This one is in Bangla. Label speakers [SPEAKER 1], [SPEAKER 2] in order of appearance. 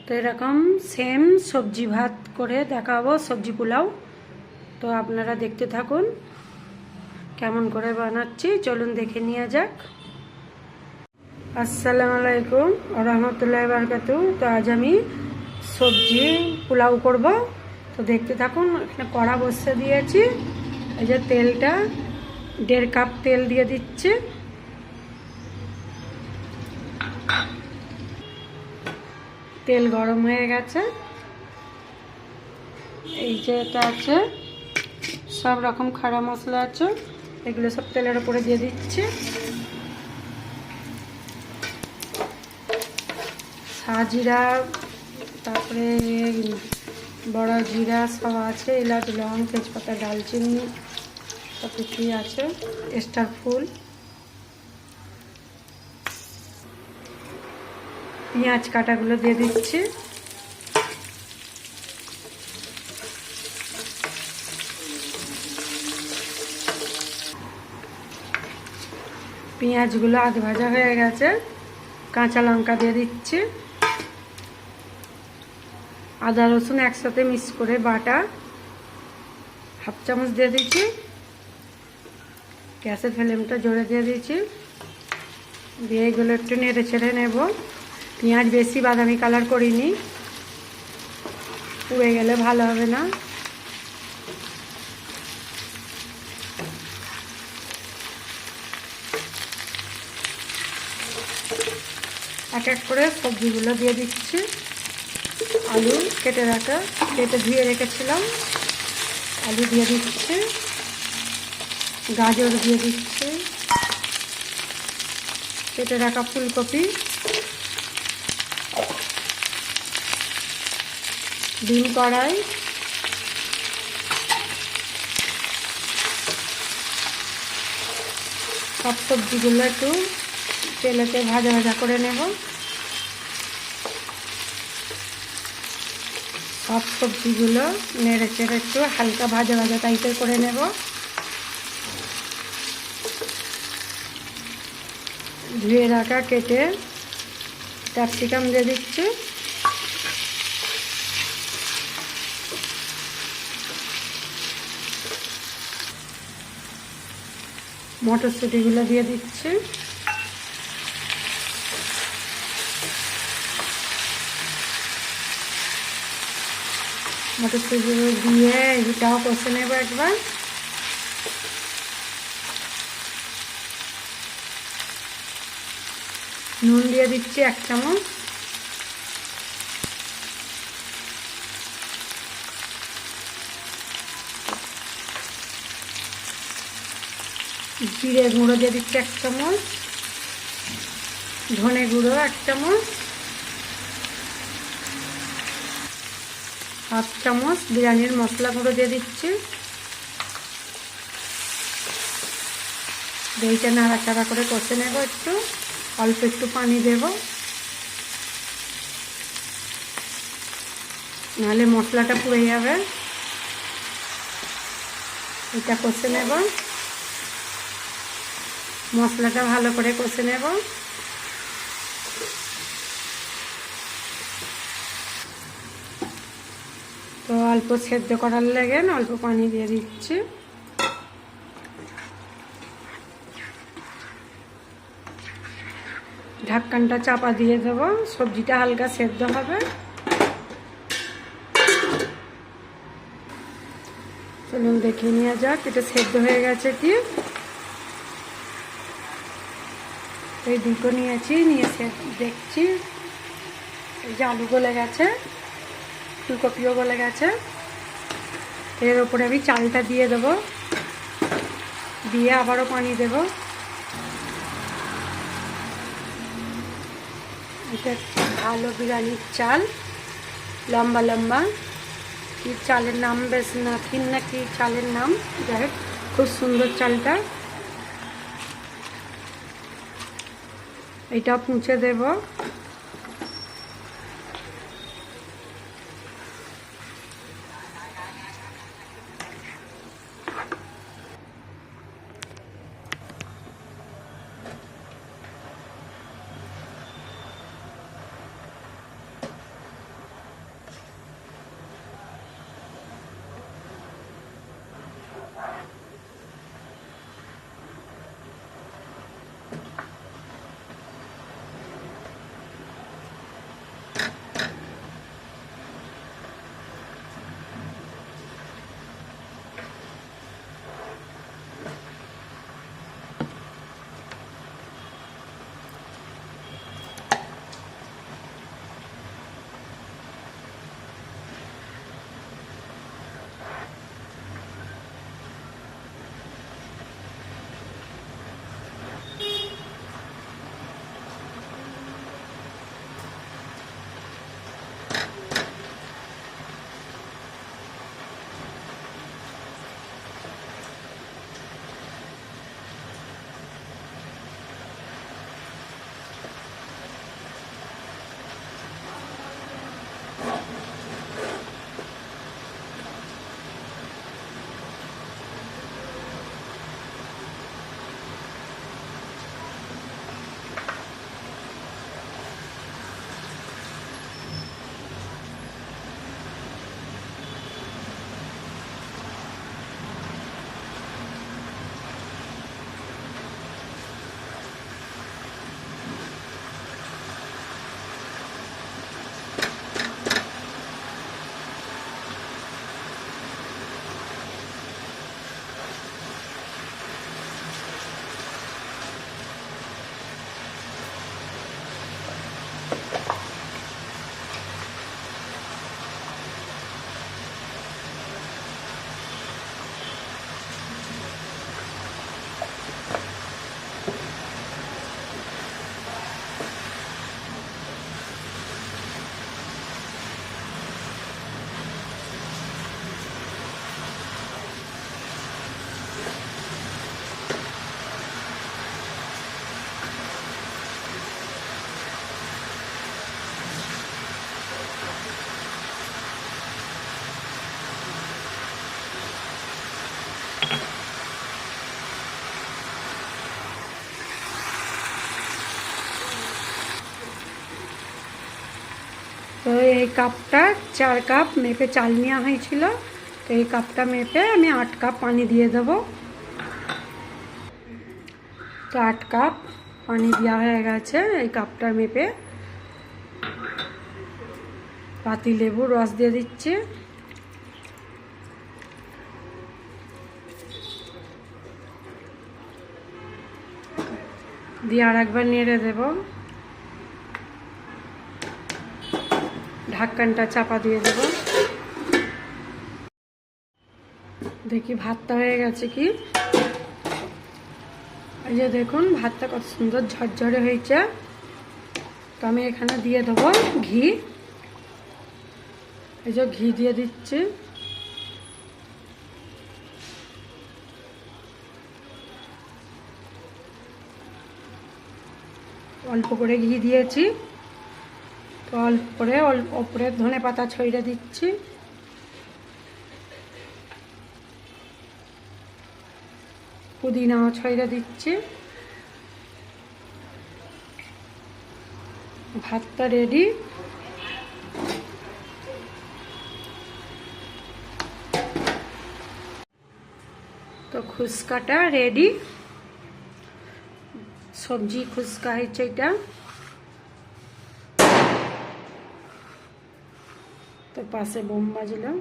[SPEAKER 1] তো এরকম সেম সবজি ভাত করে দেখাবো, সবজি পোলাও। তো আপনারা দেখতে থাকুন কেমন করে বানাচ্ছি, চলুন দেখে নেওয়া যাক। আসসালামু আলাইকুম ওয়া রাহমাতুল্লাহি ওয়া বারাকাতুহু। তো আজ আমি সবজি পোলাও করব। তো দেখতে থাকুন। এখানে কড়া বসিয়ে দিয়েছি। এই যে তেলটা 1.5 কাপ তেল দিয়ে দিচ্ছি। তেল গরম হয়ে গেছে। এই যে এটা আছে, সব রকম খাড়া মশলা আছে, এগুলো সব তেলের উপরে দিয়ে দিচ্ছি। সাজিরা, তারপরে বড় জিরা সব আছে, এলাচ লং তেজপাতা ডালচিনি সব কিছুই আছে, স্টার ফুল, পেঁয়াজ কাটাগুলো দিয়ে দিচ্ছি। পেঁয়াজগুলো আধ ভাজা হয়ে গেছে, কাঁচা লঙ্কা দিয়ে দিচ্ছি। আদা রসুন একসাথে মিক্স করে বাটা 1/2 চামচ দিয়ে দিচ্ছি। গ্যাসের ফ্লেমটা জোরে দিয়ে দিচ্ছি। দিয়ে এগুলো একটু নেড়ে ছেড়ে নেব। পেঁয়াজ বেশি বাদামি কালার করিনি, পুড়ে গেলে ভালো হবে না। এক এক করে সবজিগুলো দিয়ে দিচ্ছি। আলু কেটে ধুয়ে রেখেছিলাম, আলু দিয়ে দিচ্ছি। গাজর দিয়ে দিচ্ছি, কেটে রাখা ফুলকপি, ডিম কড়াই, সব সবজিগুলো একটু তেলেতে ভাজা ভাজা করে নেব। সব সবজিগুলো নেড়ে চেড়ে একটু হালকা ভাজা ভাজা টাইপের করে নেব। ধুয়ে রাখা কেটে ক্যাপসিকাম দিয়ে দিচ্ছি। মটরশুঁটিগুলো দিয়ে দিচ্ছি। মটরশুঁটিগুলো দিয়ে এটাও কষে নেব একবার। নুন দিয়ে দিচ্ছি 1 চামচ। জিরে গুঁড়ো দিয়ে দিচ্ছি 1 চামচ। ধনে গুঁড়ো 1 চামচ। 1/2 চামচ বিরিয়ানির মশলা গুঁড়ো দিয়ে দিচ্ছি। দইটা নাড়াচাড়া করে কষে নেব একটু। অল্প একটু পানি দেব, নাহলে মশলাটা পুড়ে যাবে। এটা কষে নেব, মশলাটা ভালো করে কষে নেব। তো অল্প সেদ্ধ করার লেগে অল্প পানি দিয়ে দিচ্ছি। ঢাকনটা চাপা দিয়ে দেবো, সবজিটা হালকা সেদ্ধ হবে। চলুন দেখে নেওয়া যাক এটা সেদ্ধ হয়ে গেছে কি। এই দুটো নিয়েছি, নিয়ে দেখছি এই যে আলু গলে গেছে, ফুলকপিও গলে গেছে। এর ওপরে আমি চালটা দিয়ে দেবো, দিয়ে আবারও পানি দেব। এটা ভালো বিরিয়ানির চাল, লম্বা লম্বা, কি চালের নাম বেশ নাথিন না কি চালের নাম, যাই হোক খুব সুন্দর চালটা। এটা মুছে দেব। তো এই কাপটা 4 কাপ মেপে চাল নেওয়া হয়েছিল, তো এই কাপটা মেপে আমি 8 কাপ পানি দিয়ে দেব। তো 8 কাপ পানি দেওয়া হয়ে গেছে। এই কাপটা মেপে পাতি লেবুর রস দিয়ে দিচ্ছি। দিয়ে আর একবার নেড়ে দেব। ঢাকনটা চাপা দিয়ে দেব। দেখি ভাতটা হয়ে গেছে কি। এই যে দেখুন ভাতটা কত সুন্দর ঝরঝরে হয়েছে। তো আমি এখানে দিয়ে দেবো ঘি। এই যে ঘি দিয়ে দিচ্ছি। অল্প করে ঘি দিয়েছি। তো অল্প করে ওপরে ধনে পাতা ছড়িয়ে দিচ্ছি। পুদিনাও ছড়িয়ে দিচ্ছি। ভাতটা রেডি। তো খুসকাটা রেডি। সবজি খুসকা হয়েছে এটা। তো পাশে বোম বাজলো।